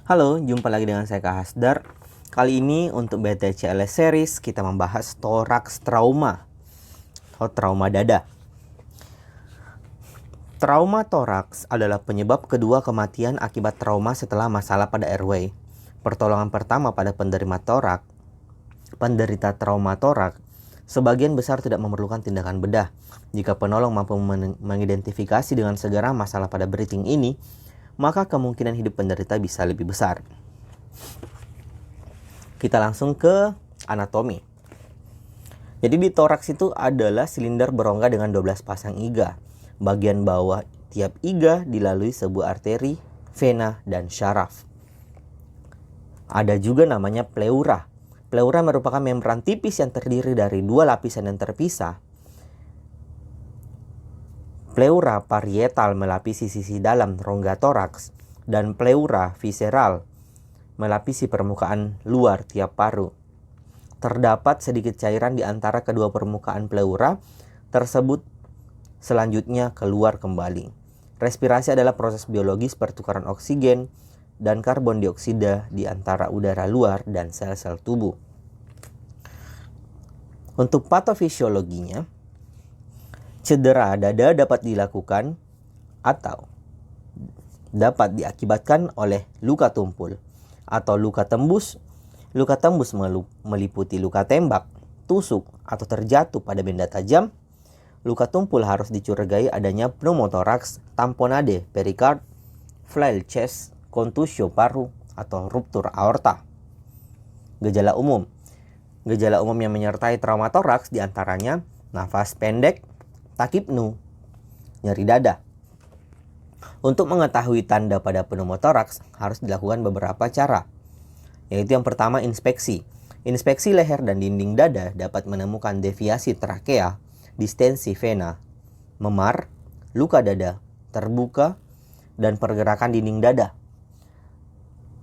Halo, jumpa lagi dengan saya Kak Hasdar. Kali ini untuk BTCLS series kita membahas toraks trauma atau trauma dada. Trauma toraks adalah penyebab kedua kematian akibat trauma setelah masalah pada airway. Pertolongan pertama pada penderita trauma torak, sebagian besar tidak memerlukan tindakan bedah. Jika penolong mampu mengidentifikasi dengan segera masalah pada breathing ini, maka kemungkinan hidup penderita bisa lebih besar. Kita langsung ke anatomi. Jadi di toraks itu adalah silinder berongga dengan 12 pasang iga. Bagian bawah tiap iga dilalui sebuah arteri, vena, dan syaraf. Ada juga namanya pleura. Pleura merupakan membran tipis yang terdiri dari dua lapisan yang terpisah. Pleura parietal melapisi sisi dalam rongga toraks, dan pleura visceral melapisi permukaan luar tiap paru. Terdapat sedikit cairan di antara kedua permukaan pleura tersebut, selanjutnya keluar kembali. Respirasi adalah proses biologis pertukaran oksigen dan karbon dioksida di antara udara luar dan sel-sel tubuh. Untuk patofisiologinya, cedera dada dapat dilakukan atau dapat diakibatkan oleh luka tumpul atau luka tembus. Luka tembus meliputi luka tembak, tusuk, atau terjatuh pada benda tajam. Luka tumpul harus dicurigai adanya pneumotoraks, tamponade perikard, flail chest, kontusio paru, atau ruptur aorta. Gejala umum yang menyertai trauma toraks diantaranya nafas pendek, takipnu, nyeri dada. Untuk mengetahui tanda pada pneumotoraks harus dilakukan beberapa cara, yaitu yang pertama inspeksi. Inspeksi leher dan dinding dada dapat menemukan deviasi trakea, distensi vena, memar, luka dada terbuka, dan pergerakan dinding dada.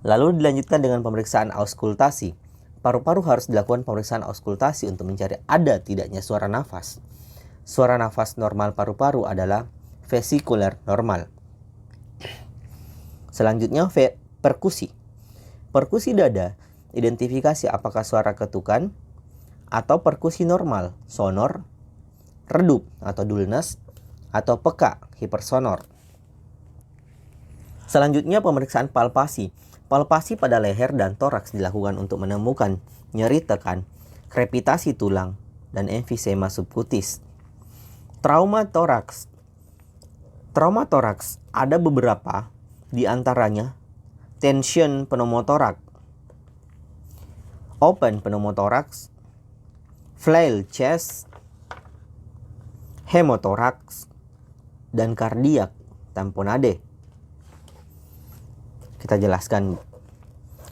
Lalu dilanjutkan dengan pemeriksaan auskultasi. Paru-paru harus dilakukan pemeriksaan auskultasi untuk mencari ada tidaknya suara nafas. Suara nafas normal paru-paru adalah vesikular normal. Selanjutnya perkusi. Perkusi dada, identifikasi apakah suara ketukan atau perkusi normal, sonor, redup atau dullness, atau peka, hipersonor. Selanjutnya pemeriksaan palpasi. Palpasi pada leher dan toraks dilakukan untuk menemukan nyeri tekan, krepitasi tulang, dan emfisema subkutis. Trauma toraks ada beberapa, di antaranya tension pneumotoraks, open pneumotoraks, flail chest, hemotoraks, dan kardiak tamponade. Kita jelaskan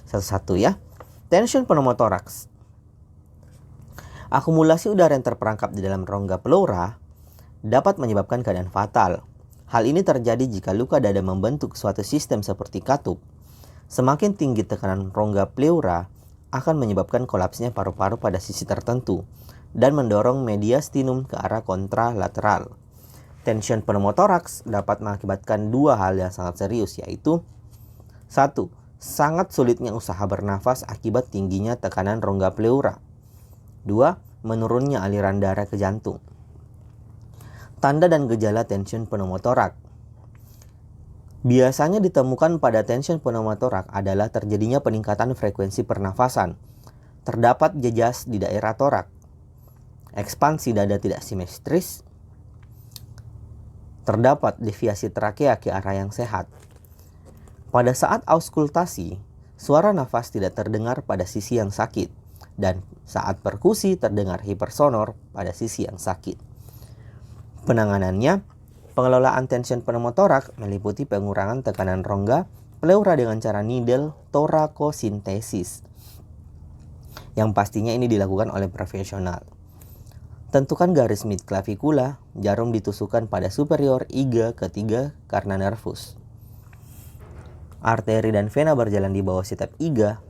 satu-satu ya. Tension pneumotoraks. Akumulasi udara yang terperangkap di dalam rongga pleura dapat menyebabkan keadaan fatal. Hal ini terjadi jika luka dada membentuk suatu sistem seperti katup. Semakin tinggi tekanan rongga pleura akan menyebabkan kolapsnya paru-paru pada sisi tertentu dan mendorong mediastinum ke arah kontralateral. Tension pneumotoraks dapat mengakibatkan dua hal yang sangat serius, yaitu 1. Sangat sulitnya usaha bernafas akibat tingginya tekanan rongga pleura. 2. Menurunnya aliran darah ke jantung. Tanda dan gejala tension pneumotoraks. Biasanya ditemukan pada tension pneumotoraks adalah terjadinya peningkatan frekuensi pernafasan. Terdapat jejas di daerah torak. Ekspansi dada tidak simetris. Terdapat deviasi trakea ke arah yang sehat. Pada saat auskultasi, suara nafas tidak terdengar pada sisi yang sakit, dan saat perkusi terdengar hipersonor pada sisi yang sakit. Penanganannya, pengelolaan tension pneumotoraks meliputi pengurangan tekanan rongga pleura dengan cara needle torakosintesis, yang pastinya ini dilakukan oleh profesional. Tentukan garis midclavikula, jarum ditusukkan pada superior iga ketiga karena nervus. Arteri dan vena berjalan di bawah setiap iga,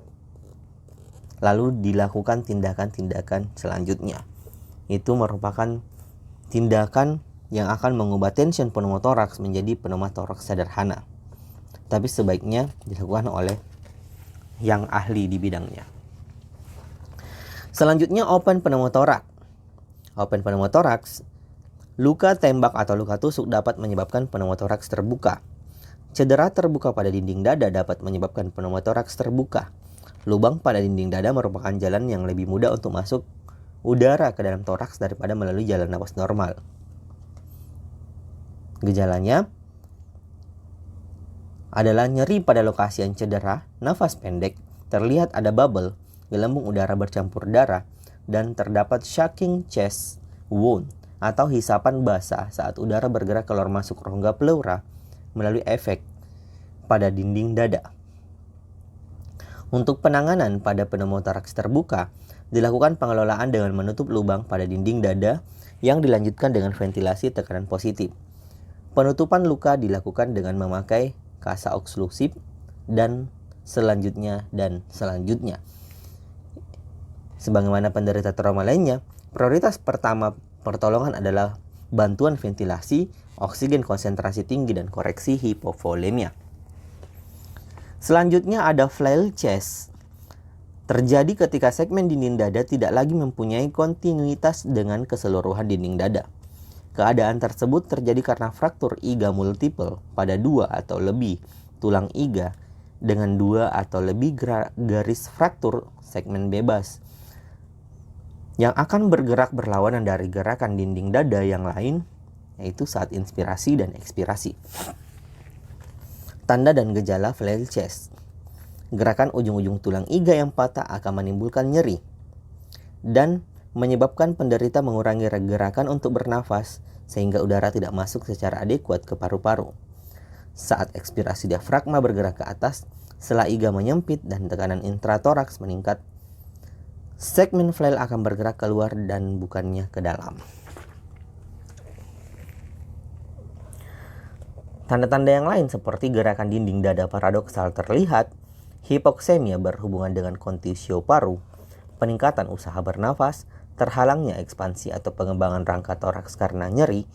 lalu dilakukan tindakan-tindakan selanjutnya. Itu merupakan tindakan yang akan mengubah tension pneumotoraks menjadi pneumotoraks sederhana. Tapi sebaiknya dilakukan oleh yang ahli di bidangnya. Selanjutnya open pneumotoraks. Open pneumotoraks, luka tembak atau luka tusuk dapat menyebabkan pneumotoraks terbuka. Cedera terbuka pada dinding dada dapat menyebabkan pneumotoraks terbuka. Lubang pada dinding dada merupakan jalan yang lebih mudah untuk masuk udara ke dalam toraks daripada melalui jalan napas normal. Gejalanya adalah nyeri pada lokasi yang cedera, nafas pendek, terlihat ada bubble, gelembung udara bercampur darah, dan terdapat shaking chest wound atau hisapan basah saat udara bergerak keluar masuk rongga pleura melalui efek pada dinding dada. Untuk penanganan pada pneumotoraks terbuka, dilakukan pengelolaan dengan menutup lubang pada dinding dada yang dilanjutkan dengan ventilasi tekanan positif. Penutupan luka dilakukan dengan memakai kasa oklusif dan selanjutnya. Sebagaimana penderita trauma lainnya, prioritas pertama pertolongan adalah bantuan ventilasi, oksigen konsentrasi tinggi, dan koreksi hipovolemia. Selanjutnya ada flail chest. Terjadi ketika segmen dinding dada tidak lagi mempunyai kontinuitas dengan keseluruhan dinding dada. Keadaan tersebut terjadi karena fraktur iga multiple pada 2 atau lebih tulang iga dengan 2 atau lebih garis fraktur segmen bebas yang akan bergerak berlawanan dari gerakan dinding dada yang lain, yaitu saat inspirasi dan ekspirasi. Tanda dan gejala flail chest. Gerakan ujung-ujung tulang iga yang patah akan menimbulkan nyeri dan menyebabkan penderita mengurangi gerakan untuk bernafas sehingga udara tidak masuk secara adekuat ke paru-paru. Saat ekspirasi diafragma bergerak ke atas, sela iga menyempit dan tekanan intratoraks meningkat. Segmen flail akan bergerak keluar dan bukannya ke dalam. Tanda-tanda yang lain seperti gerakan dinding dada paradoksal terlihat, hipoksemia berhubungan dengan kontusio paru, peningkatan usaha bernafas, terhalangnya ekspansi atau pengembangan rangka toraks karena nyeri,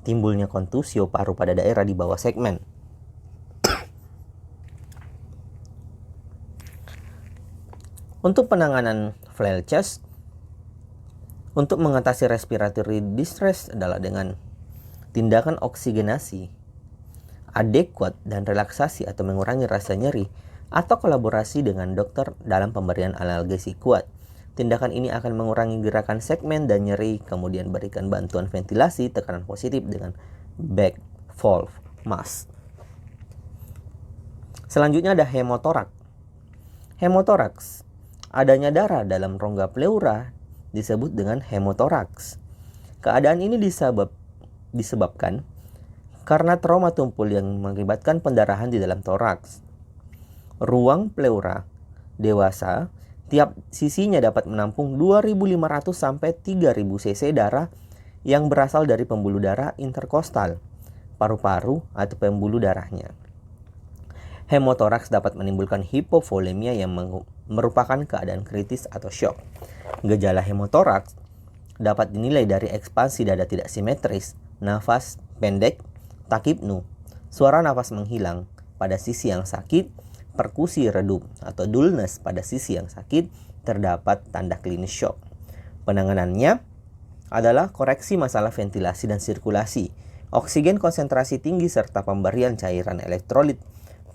timbulnya kontusio paru pada daerah di bawah segmen. Untuk penanganan flail chest, untuk mengatasi respiratory distress adalah dengan tindakan oksigenasi adekuat dan relaksasi atau mengurangi rasa nyeri, atau kolaborasi dengan dokter dalam pemberian analgesi kuat. Tindakan ini akan mengurangi gerakan segmen dan nyeri, kemudian berikan bantuan ventilasi tekanan positif dengan back valve mask. Selanjutnya ada hemotoraks. Hemotoraks, adanya darah dalam rongga pleura disebut dengan hemotoraks. Keadaan ini disebabkan karena trauma tumpul yang mengakibatkan pendarahan di dalam toraks. Ruang pleura dewasa tiap sisinya dapat menampung 2.500 sampai 3.000 cc darah yang berasal dari pembuluh darah interkostal, paru-paru atau pembuluh darahnya. Hemotoraks dapat menimbulkan hipovolemia yang merupakan keadaan kritis atau shock. Gejala hemotoraks dapat dinilai dari ekspansi dada tidak simetris, nafas pendek, takipnu, suara nafas menghilang pada sisi yang sakit, perkusi redup atau dullness pada sisi yang sakit, terdapat tanda klinis shock. Penanganannya adalah koreksi masalah ventilasi dan sirkulasi, oksigen konsentrasi tinggi serta pemberian cairan elektrolit,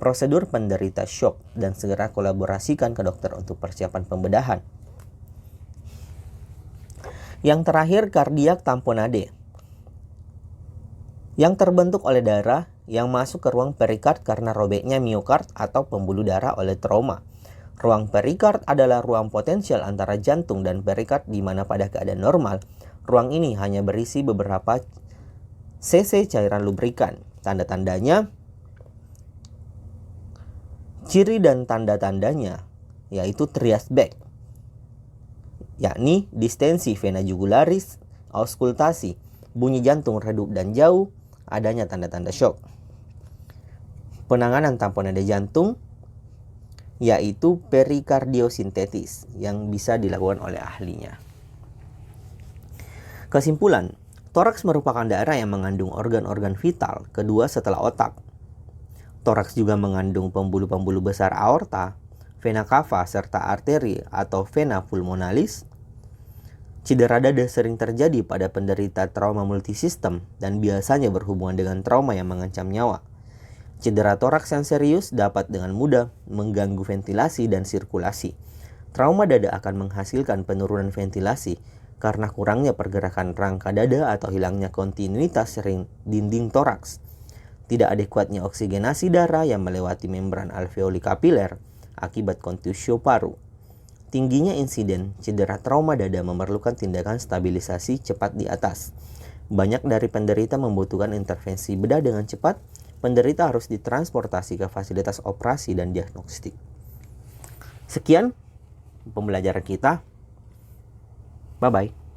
prosedur penderita shock, dan segera kolaborasikan ke dokter untuk persiapan pembedahan. Yang terakhir, kardiak tamponade, yang terbentuk oleh darah yang masuk ke ruang perikard karena robeknya miokard atau pembuluh darah oleh trauma. Ruang perikard adalah ruang potensial antara jantung dan perikard di mana pada keadaan normal, ruang ini hanya berisi beberapa cc cairan lubrikan. Tanda-tandanya, ciri dan tanda-tandanya yaitu trias Beck, yakni distensi vena jugularis, auskultasi, bunyi jantung redup dan jauh, adanya tanda-tanda shock. Penanganan tamponade jantung yaitu perikardiosintetis yang bisa dilakukan oleh ahlinya. Kesimpulan, toraks merupakan daerah yang mengandung organ-organ vital kedua setelah otak. Toraks juga mengandung pembuluh-pembuluh besar aorta, vena cava serta arteri atau vena pulmonalis. Cedera dada sering terjadi pada penderita trauma multisistem dan biasanya berhubungan dengan trauma yang mengancam nyawa. Cedera toraks yang serius dapat dengan mudah mengganggu ventilasi dan sirkulasi. Trauma dada akan menghasilkan penurunan ventilasi karena kurangnya pergerakan rangka dada atau hilangnya kontinuitas dinding toraks. Tidak adekuatnya oksigenasi darah yang melewati membran alveoli kapiler akibat kontusio paru. Tingginya insiden cedera trauma dada memerlukan tindakan stabilisasi cepat di atas. Banyak dari penderita membutuhkan intervensi bedah dengan cepat. Penderita harus ditransportasi ke fasilitas operasi dan diagnostik. Sekian pembelajaran kita. Bye-bye.